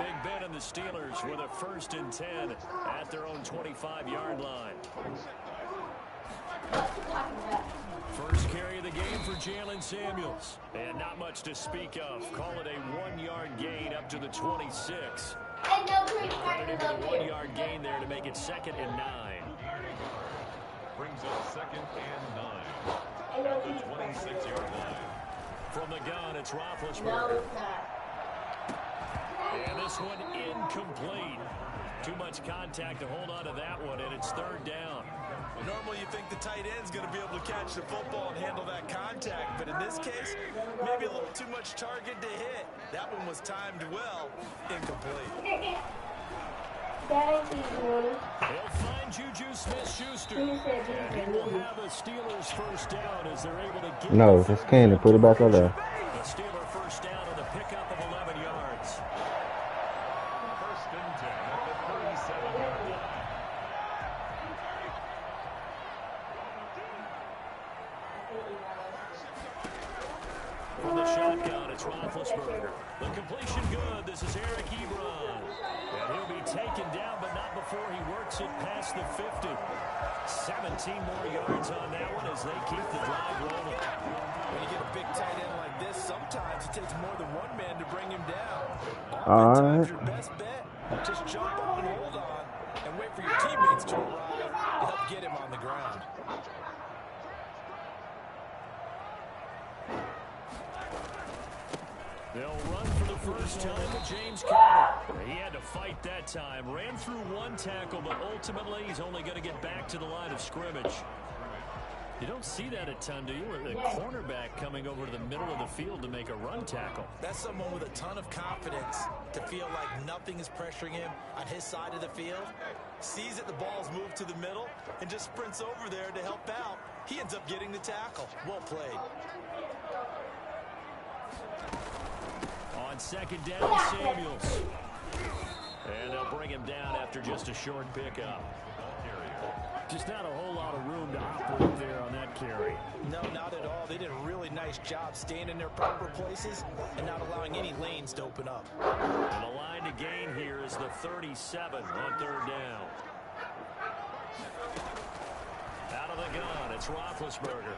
Big Ben and the Steelers with a 1st and 10 at their own 25-yard line. First carry of the game for Jalen Samuels. And not much to speak of. Call it a 1-yard gain up to the 26. Credited with a 1-yard gain there to make it 2nd and 9. Brings up 2nd and 9 at the 26-yard line. From the gun, it's Roethlisberger. And this one incomplete. Too much contact to hold on to that one, and it's 3rd down. Normally you think the tight end's going to be able to catch the football and handle that contact, but in this case, maybe a little too much target to hit. That one was timed well, incomplete. They'll find Juju Smith-Schuster. And he will have a Steelers 1st down as they're able to get No, just Candy. Put it back on there. The Steeler 1st down on the pickup of 11 yards. 1st and 10 at the 37-yard line. From the shotgun, it's Roethlisberger. The completion good. This is Eric Ebron. And he'll be taken down, but not before he works it past the 50. 17 more yards on that one as they keep the drive rolling. When you get a big tight end like this, sometimes it takes more than one man to bring him down. All right. Your best bet, just jump on, hold on, and wait for your teammates to arrive to help get him on the ground. They'll run for the 1st time with James Conner. He had to fight that time. Ran through 1 tackle, but ultimately he's only going to get back to the line of scrimmage. You don't see that a ton, do you? The cornerback coming over to the middle of the field to make a run tackle. That's someone with a ton of confidence to feel like nothing is pressuring him on his side of the field. Sees that the ball's moved to the middle and just sprints over there to help out. He ends up getting the tackle. Well played. On 2nd down, Samuels. And they'll bring him down after just a short pickup. Just not a whole lot of room to operate there on that carry. No, not at all. They did a really nice job staying in their proper places and not allowing any lanes to open up. And the line to gain here is the 37 on 3rd down. Out of the gun, it's Roethlisberger.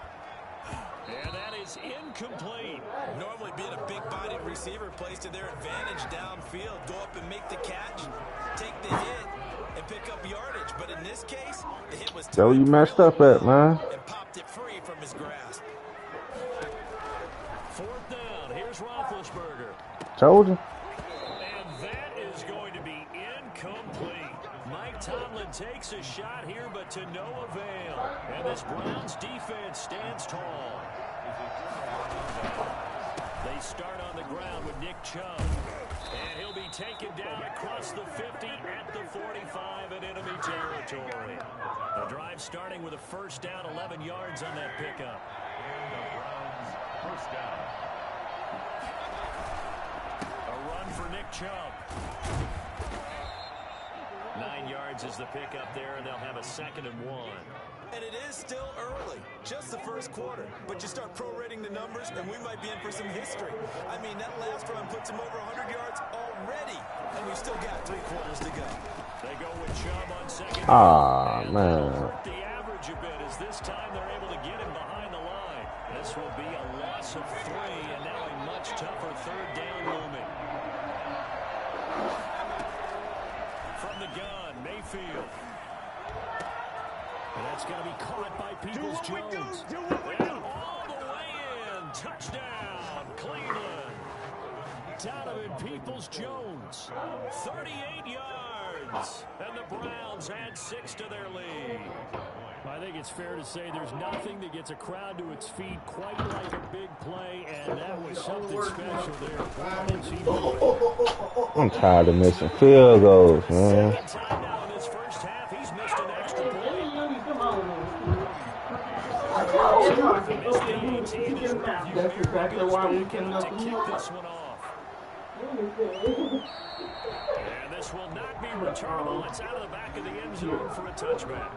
And that is incomplete. Normally being a big-bodied receiver plays to their advantage downfield. Go up and make the catch, take the hit, and pick up yardage. But in this case, the hit was Joe, you messed up at, man. And popped it free from his grasp. 4th down. Here's Roethlisberger. Told you. And that is going to be incomplete. Mike Tomlin takes a shot here, but to no avail. And this Browns defense stands tall. They start on the ground with Nick Chubb. And he'll be taken down across the 50 at the 45 in enemy territory. The drive starting with a 1st down, 11 yards on that pickup. Browns 1st down. A run for Nick Chubb. 9 yards is the pickup there, and they'll have a 2nd and 1. And it is still early, just the 1st quarter. But you start prorating the numbers, and we might be in for some history. I mean, that last run puts him over 100 yards already, and we've still got 3 quarters to go. They go with Chubb on 2nd. Ah, man. Hurt the average a bit as this time they're able to get him behind the line. This will be a loss of 3, and now a much tougher 3rd down looming. From the gun, Mayfield. And that's going to be caught by Peoples-Jones. And all the way in. Touchdown, Cleveland. Donovan Peoples-Jones. 38 yards. And the Browns add 6 to their lead. I think it's fair to say there's nothing that gets a crowd to its feet quite like a big play, and that was something special there. I'm tired of missing field goals, man. Second time now in this 1st half, he's missed an extra point. That's exactly why we cannot to kick this one off. And this will not be returnable. It's out of the back of the end zone for a touchback.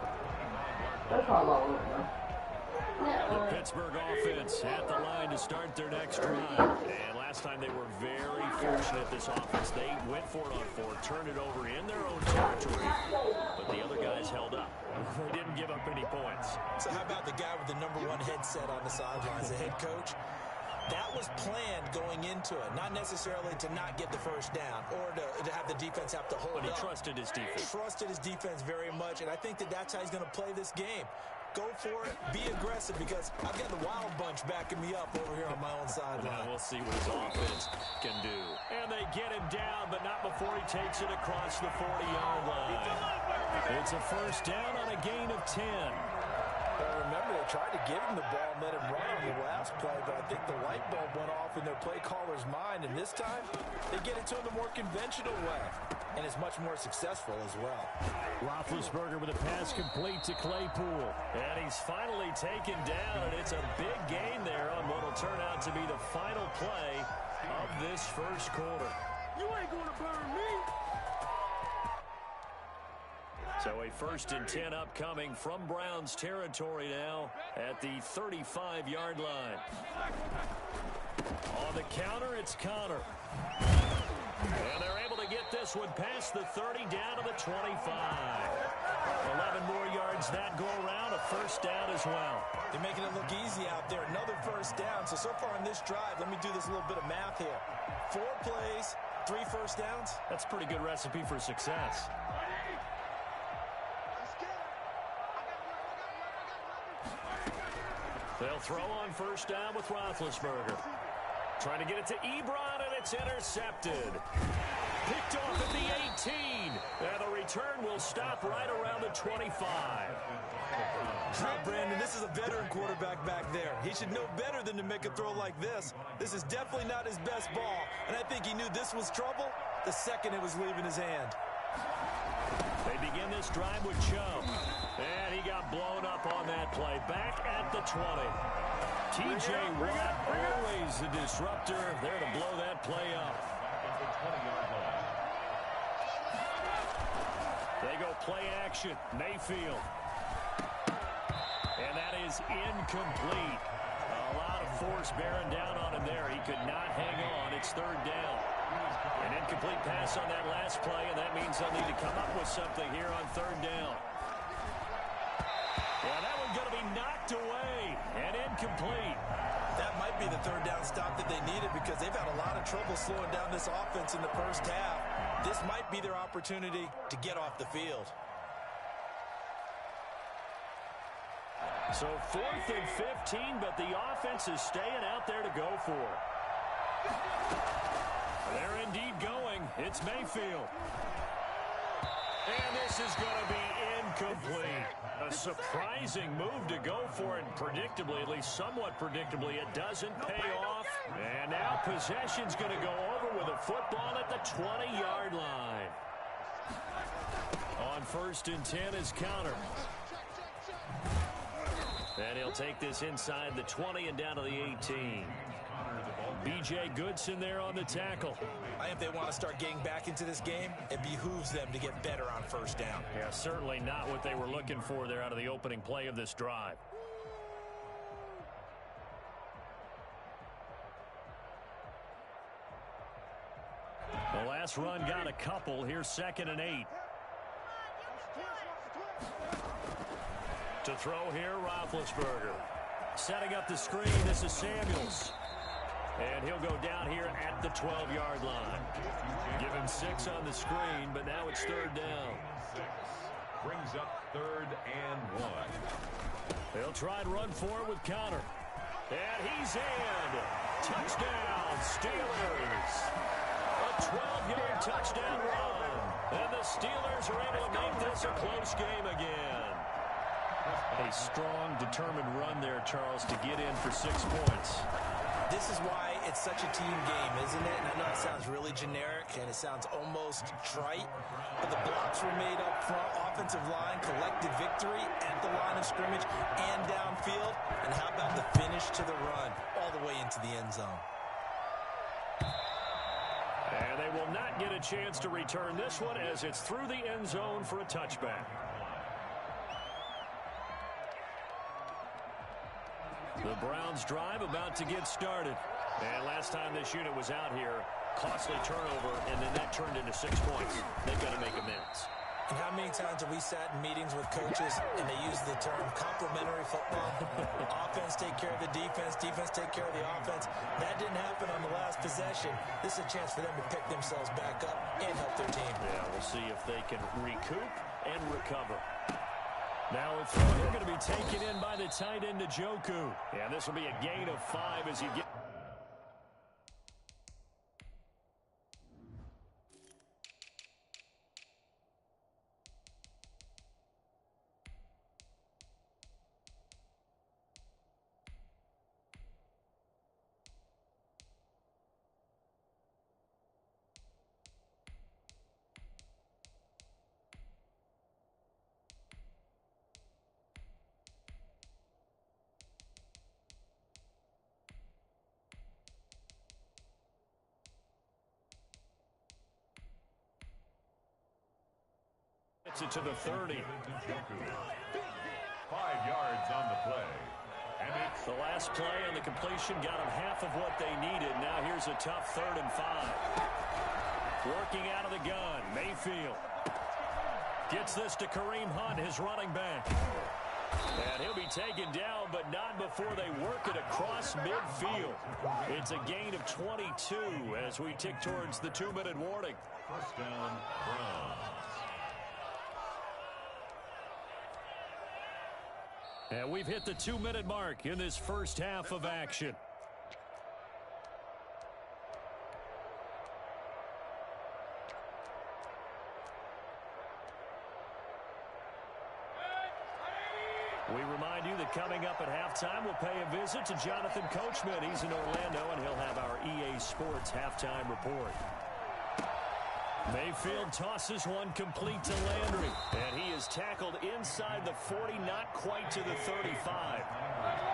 That's all I want, man. The Pittsburgh offense at the line to start their next drive. And last time they were very fortunate, this offense. They went for it on fourth, turned it over in their own territory, but the other guys held up. They didn't give up any points. So how about the guy with the #1 headset on the sidelines, the head coach? That was planned going into it, not necessarily to not get the first down or to have the defense have to hold up. But he trusted his defense. Trusted his defense very much, and I think that's how he's going to play this game. Go for it, be aggressive, because I've got the Wild Bunch backing me up over here on my own sideline. Well, we'll see what his offense can do. And they get him down, but not before he takes it across the 40-yard line. It's a first down on a gain of 10. Well, remember, they tried to give him the ball and let him run on the last play, but I think the light bulb went off in their play caller's mind, and this time they get it to him the more conventional way, and it's much more successful as well. Roethlisberger with a pass complete to Claypool. And he's finally taken down, and it's a big gain there on what will turn out to be the final play of this first quarter. You ain't gonna burn me. So a 1st and 10 upcoming from Browns territory now at the 35-yard line. On the counter, it's Connor. And they're able to get this one past the 30 down to the 25. 11 more yards that go around, a first down as well. They're making it look easy out there. Another first down. So far in this drive, let me do this little bit of math here. 4 plays, 3 first downs. That's a pretty good recipe for success. They'll throw on first down with Roethlisberger. Trying to get it to Ebron, and it's intercepted. Picked off at the 18. And the return will stop right around the 25. Now, Brandon, this is a veteran quarterback back there. He should know better than to make a throw like this. This is definitely not his best ball, and I think he knew this was trouble the second it was leaving his hand. They begin this drive with Chubb. And he got blown up on that play. Back at the 20. T.J. Watt, always a disruptor, there to blow that play up. They go play action. Mayfield. And that is incomplete. A lot of force bearing down on him there. He could not hang on. It's 3rd down. An incomplete pass on that last play, and that means they'll need to come up with something here on 3rd down. Yeah, that one's going to be knocked away and incomplete. That might be the 3rd down stop that they needed, because they've had a lot of trouble slowing down this offense in the first half. This might be their opportunity to get off the field. So 4th and 15, but the offense is staying out there to go for it. They're indeed going. It's Mayfield. And this is going to be incomplete. A surprising move to go for it, and predictably, at least somewhat predictably, it doesn't pay off. And now possession's going to go over with a football at the 20-yard line. On 1st and 10 is Connor. And he'll take this inside the 20 and down to the 18. B.J. Goodson there on the tackle. I think they want to start getting back into this game. It behooves them to get better on first down. Yeah, certainly not what they were looking for there out of the opening play of this drive. The last run got a couple. Here's 2nd and 8. To throw here, Roethlisberger. Setting up the screen, this is Samuels. And he'll go down here at the 12-yard line. Give him 6 on the screen, but now it's 3rd down. Brings up 3rd and 1. They'll try and run for it with Connor. And he's in. Touchdown, Steelers. A 12-yard touchdown run. And the Steelers are able to make this a close game again. A strong, determined run there, Charles, to get in for 6 points. This is why it's such a team game, isn't it? And I know it sounds really generic and it sounds almost trite, but the blocks were made up front, offensive line, collected victory at the line of scrimmage and downfield. And how about the finish to the run all the way into the end zone? And they will not get a chance to return this one as it's through the end zone for a touchback. The Browns drive about to get started. And last time this unit was out here, costly turnover, and then that turned into 6 points. They've got to make amends. And how many times have we sat in meetings with coaches and they use the term complementary football? Offense take care of the defense, defense take care of the offense. That didn't happen on the last possession. This is a chance for them to pick themselves back up and help their team. Yeah, we'll see if they can recoup and recover. Now a throw here going to be taken in by the tight end Njoku. And this will be a gain of 5 as you get... Gets it to the 30. 5 yards on the play. And it's The last play on the completion got them half of what they needed. Now here's a tough 3rd and 5. Working out of the gun, Mayfield. Gets this to Kareem Hunt, his running back. And he'll be taken down, but not before they work it across midfield. It's a gain of 22 as we tick towards the 2-minute warning. first down, Browns. And we've hit the 2-minute mark in this first half of action. We remind you that coming up at halftime, we'll pay a visit to Jonathan Coachman. He's in Orlando, and he'll have our EA Sports halftime report. Mayfield tosses one complete to Landry, and he is tackled inside the 40, not quite to the 35.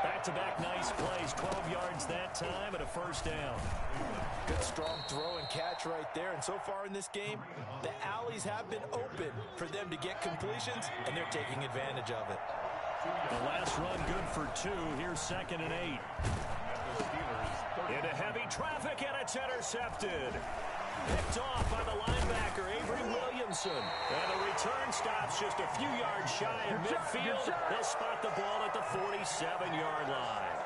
Back-to-back nice plays, 12 yards that time, and a first down. Good strong throw and catch right there. And so far in this game, the alleys have been open for them to get completions, and they're taking advantage of it. The last run good for 2. Here's 2nd and 8. Into heavy traffic, and it's intercepted. Picked off by the linebacker, Avery Williamson. And the return stops just a few yards shy of midfield. They'll spot the ball at the 47-yard line.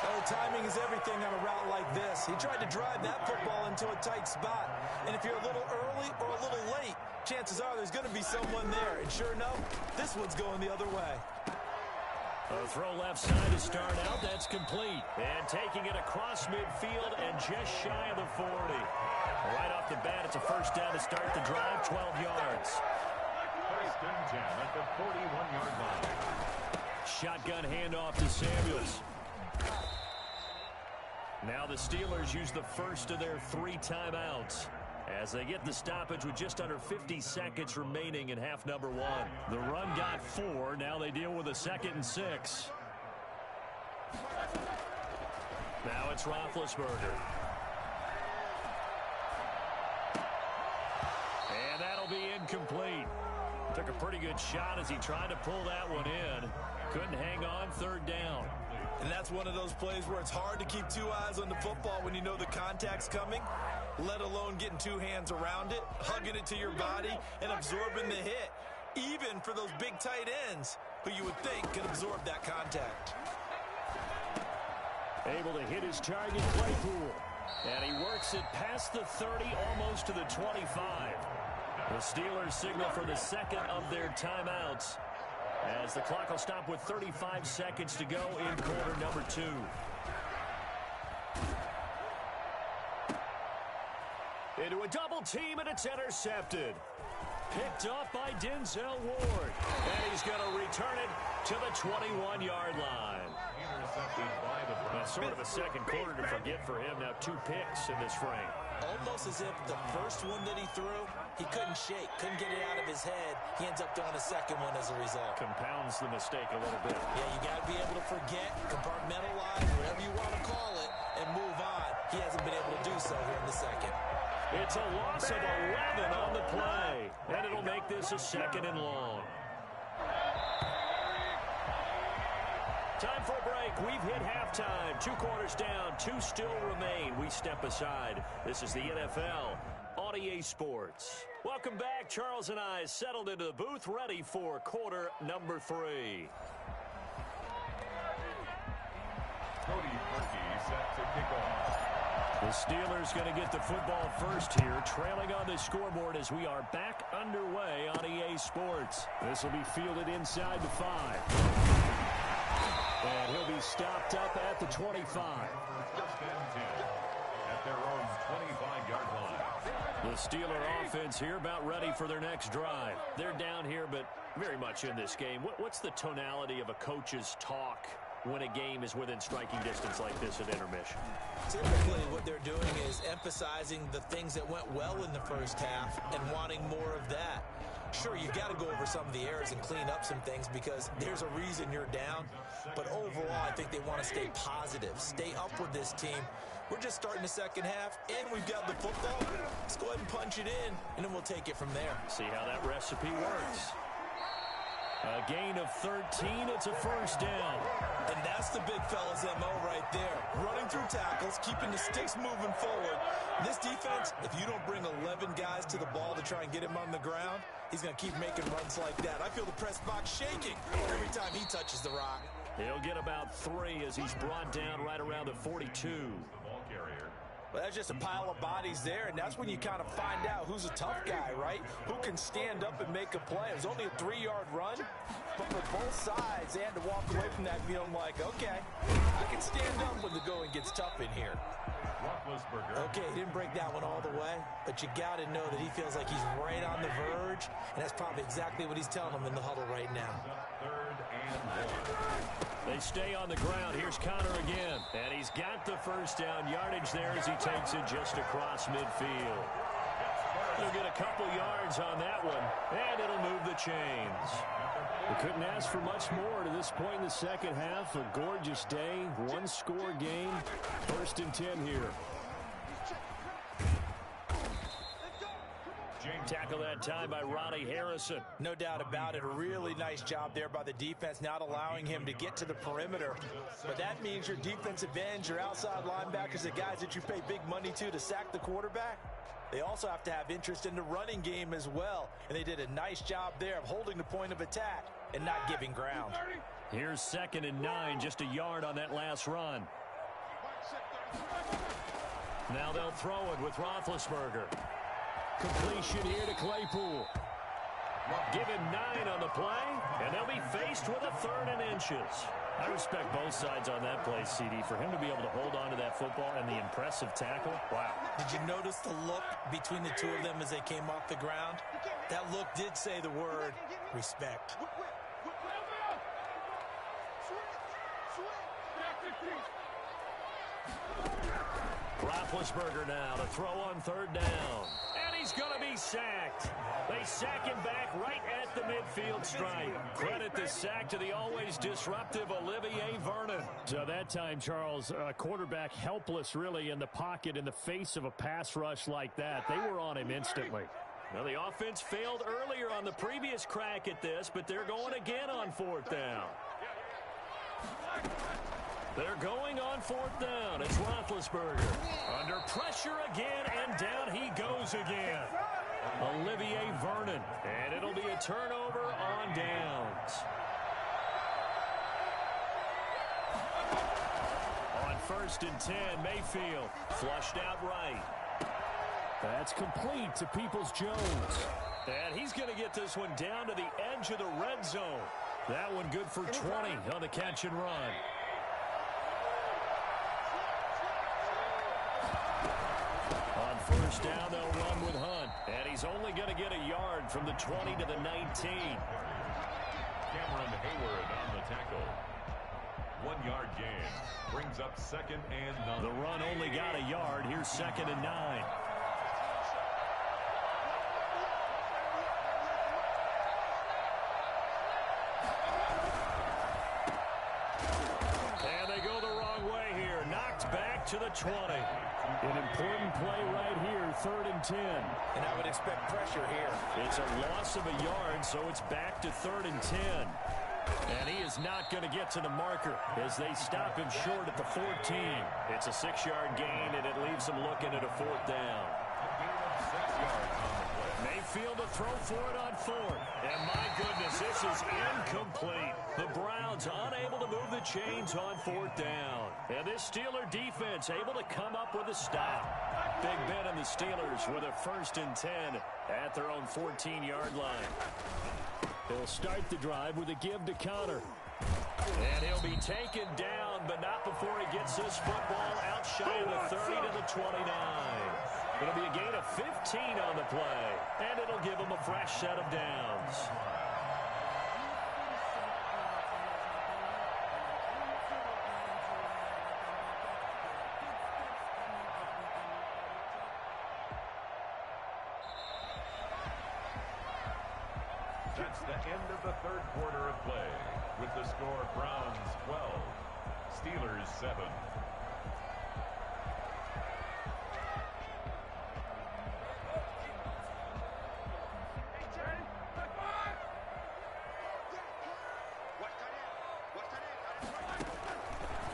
Well, timing is everything on a route like this. He tried to drive that football into a tight spot. And if you're a little early or a little late, chances are there's going to be someone there. And sure enough, this one's going the other way. A throw left side to start out. That's complete. And taking it across midfield and just shy of the 40. Right off the bat, it's a first down to start the drive, 12 yards. First and 10 at the 41-yard line. Shotgun handoff to Samuels. Now the Steelers use the first of their 3 timeouts as they get the stoppage with just under 50 seconds remaining in half number 1. The run got 4. Now they deal with a 2nd and 6. Now it's Roethlisberger. And that'll be incomplete. Took a pretty good shot as he tried to pull that one in. Couldn't hang on, 3rd down. And that's one of those plays where it's hard to keep 2 eyes on the football when you know the contact's coming, let alone getting 2 hands around it, hugging it to your body, and absorbing the hit, even for those big tight ends who you would think can absorb that contact. Able to hit his target, Claypool. And he works it past the 30, almost to the 25. The Steelers signal for the 2nd of their timeouts, as the clock will stop with 35 seconds to go in quarter number 2. Into a double team, and it's intercepted. Picked off by Denzel Ward. And he's going to return it to the 21-yard line. Intercepted by the Browns. Sort of a second quarter to forget for him. Now 2 picks in this frame. Almost as if the first one that he threw, he couldn't shake, couldn't get it out of his head. He ends up throwing a second one as a result. Compounds the mistake a little bit. Yeah, you got to be able to forget, compartmentalize, whatever you want to call it, and move on. He hasn't been able to do so here in the second. It's a loss of 11 on the play, and it'll make this a 2nd and long. Time for a break. break. We've hit halftime. 2 quarters down, 2 still remain. We step aside. This is the NFL on EA Sports. Welcome back. Charles and I settled into the booth, ready for quarter number 3. Cody Parkey set to kick off. The Steelers going to get the football first here, trailing on the scoreboard as we are back underway on EA Sports. This will be fielded inside the 5. And he'll be stopped up at the 25. First and 10 at their own 25-yard line. The Steeler offense here about ready for their next drive. They're down here, but very much in this game. What's the tonality of a coach's talk when a game is within striking distance like this at intermission? Typically, what they're doing is emphasizing the things that went well in the first half and wanting more of that. Sure, you've got to go over some of the errors and clean up some things because there's a reason you're down. But overall, I think they want to stay positive, stay up with this team. We're just starting the second half, and we've got the football. Let's go ahead and punch it in, and then we'll take it from there. See how that recipe works. A gain of 13, it's a first down. And that's the big fella's MO right there. Running through tackles, keeping the sticks moving forward. This defense, if you don't bring 11 guys to the ball to try and get him on the ground, he's going to keep making runs like that. I feel the press box shaking every time he touches the rock. He'll get about 3 as he's brought down right around the 42. Ball carrier. But that's just a pile of bodies there, and that's when you kind of find out who's a tough guy, right? Who can stand up and make a play. It was only a 3-yard run, but for both sides, they had to walk away from that feeling like, okay, I can stand up when the going gets tough in here. Roethlisberger. Okay, he didn't break that one all the way, but you got to know that he feels like he's right on the verge, and that's probably exactly what he's telling them in the huddle right now. Third and 1. They stay on the ground. Here's Connor again. And he's got the first down yardage there as he takes it just across midfield. He'll get a couple yards on that one, and it'll move the chains. We couldn't ask for much more to this point in the second half. A gorgeous day, 1-score game. First and 10 here. Tackle that time by Ronnie Harrison. No doubt about it. A really nice job there by the defense, not allowing him to get to the perimeter. But that means your defensive ends, your outside linebackers, the guys that you pay big money to sack the quarterback, they also have to have interest in the running game as well. And they did a nice job there of holding the point of attack and not giving ground. Here's 2nd and 9, just a yard on that last run. Now they'll throw it with Roethlisberger. Completion here to Claypool. Give him 9 on the play, and they'll be faced with a 3rd and inches. I respect both sides on that play, CD. For him to be able to hold on to that football and the impressive tackle, wow. Did you notice the look between the two of them as they came off the ground? That look did say the word respect. Roethlisberger now to throw on 3rd down. And he's going to be sacked. They sack him back right at the midfield stripe. Credit the sack to the always disruptive Olivier Vernon. So that time, Charles, quarterback helpless really in the pocket in the face of a pass rush like that. They were on him instantly. Well, the offense failed earlier on the previous crack at this, but they're going again on 4th down. They're going on 4th down. It's Roethlisberger. Under pressure again, and down he goes again. Olivier Vernon. And it'll be a turnover on downs. On 1st and 10, Mayfield flushed out right. That's complete to Peoples-Jones. And he's going to get this one down to the edge of the red zone. That one good for 20 on the catch and run. On 1st down, they'll run with Hunt. And he's only going to get a yard from the 20 to the 19. Cameron Hayward on the tackle. 1-yard gain. Brings up 2nd and 9. The run only got a yard. Here's 2nd and 9. And they go the wrong way here. Knocked back to the 20. An important play right here, 3rd and 10. And I would expect pressure here. It's a loss of a yard, so it's back to 3rd and 10. And he is not going to get to the marker as they stop him short at the 14. It's a 6-yard gain, and it leaves him looking at a 4th down. Mayfield to throw for it on 4th. And my goodness, this is incomplete. The Browns unable to move the chains on 4th down. And this Steeler defense able to come up with a stop. Big Ben and the Steelers with a 1st and 10 at their own 14-yard line. They'll start the drive with a give to Connor. And he'll be taken down, but not before he gets this football out shy of the 30 to the 29. It'll be a gain of 15 on the play, and it'll give him a fresh set of downs. That's the end of the 3rd quarter of play. With the score, Browns 12, Steelers 7.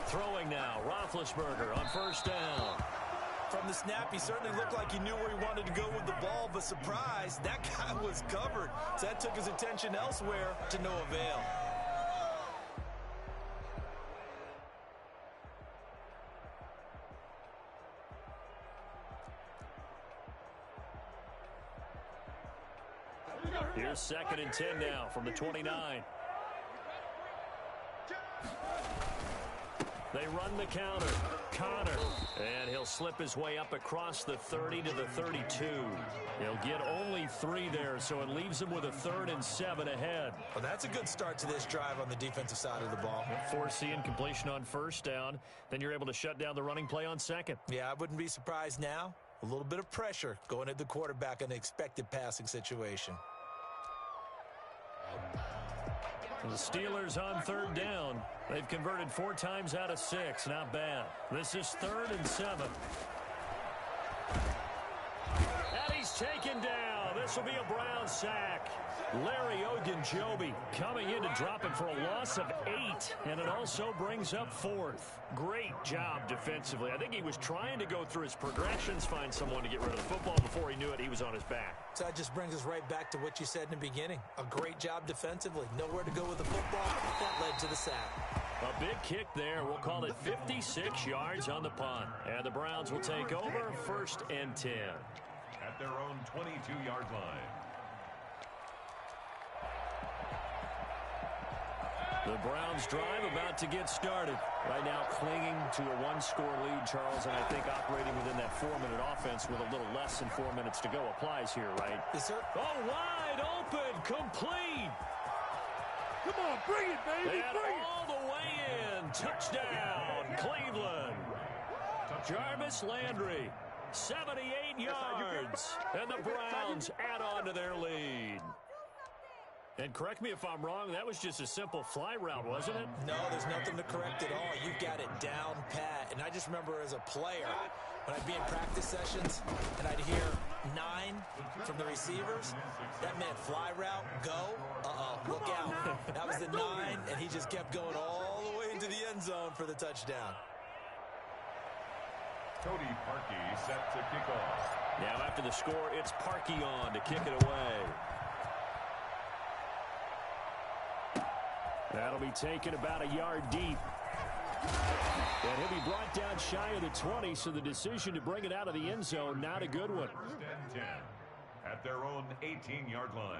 Throwing now, Roethlisberger on 1st down. From the snap, he certainly looked like he knew where he wanted to go with the ball, but surprise, that guy was covered. So that took his attention elsewhere to no avail. Here's 2nd and 10 now from the 29. They run the counter. Connor. And he'll slip his way up across the 30 to the 32. He'll get only 3 there, so it leaves him with a 3rd and 7 ahead. Well, that's a good start to this drive on the defensive side of the ball. Force incompletion on 1st down. Then you're able to shut down the running play on 2nd. Yeah, I wouldn't be surprised now. A little bit of pressure going at the quarterback in an expected passing situation. The Steelers on 3rd down. They've converted 4 times out of 6. Not bad. This is 3rd and 7. And he's taken down. This will be a Brown sack. Larry Ogunjobi coming in to drop it for a loss of 8. And it also brings up 4th. Great job defensively. I think he was trying to go through his progressions, find someone to get rid of the football. Before he knew it, he was on his back. So that just brings us right back to what you said in the beginning. A great job defensively. Nowhere to go with the football. That led to the sack. A big kick there. We'll call it 56 yards on the punt. And the Browns will take over 1st and 10. At their own 22-yard line. The Browns drive about to get started. Right now clinging to a 1-score lead, Charles, and I think operating within that 4-minute offense with a little less than 4 minutes to go applies here, right? Yes, sir. Oh, wide open, complete. Come on, bring it, baby, And bring it. all the way in, touchdown, Cleveland. Jarvis Landry, 78 yards, and the Browns add on to their lead. And correct me if I'm wrong, that was just a simple fly route, wasn't it? No, there's nothing to correct at all. You've got it down pat. And I just remember as a player, when I'd be in practice sessions and I'd hear 9 from the receivers, that meant fly route, go, look out. That was the 9, and he just kept going all the way into the end zone for the touchdown. Cody Parkey set to kick off. Now after the score, it's Parkey on to kick it away. That'll be taken about a yard deep. And he'll be brought down shy of the 20, so the decision to bring it out of the end zone, not a good one. 10 at their own 18-yard line.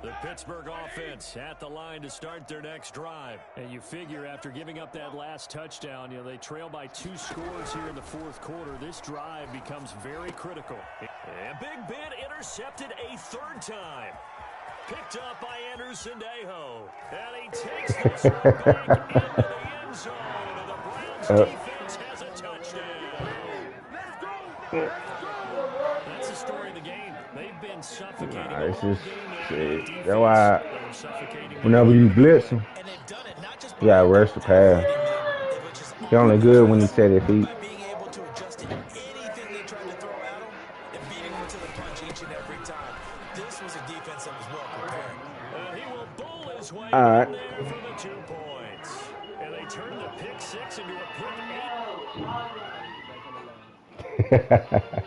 The Pittsburgh offense at the line to start their next drive. And you figure after giving up that last touchdown, they trail by 2 scores here in the 4th quarter. This drive becomes very critical. And Big Ben intercepted a 3rd time. Picked up by Anderson Dejo. And he takes this one back into the end zone. And the Browns defense has a touchdown. That's the story of the game. They've been suffocating. It's just shit. That's why whenever you blitz him, you gotta rush the pass. He only good when he set his feet. Being able to adjust to anything they tried to throw at him and beating him to the punch each and his way All right. in there for the 2 points. And they turn the pick six into a quick 8.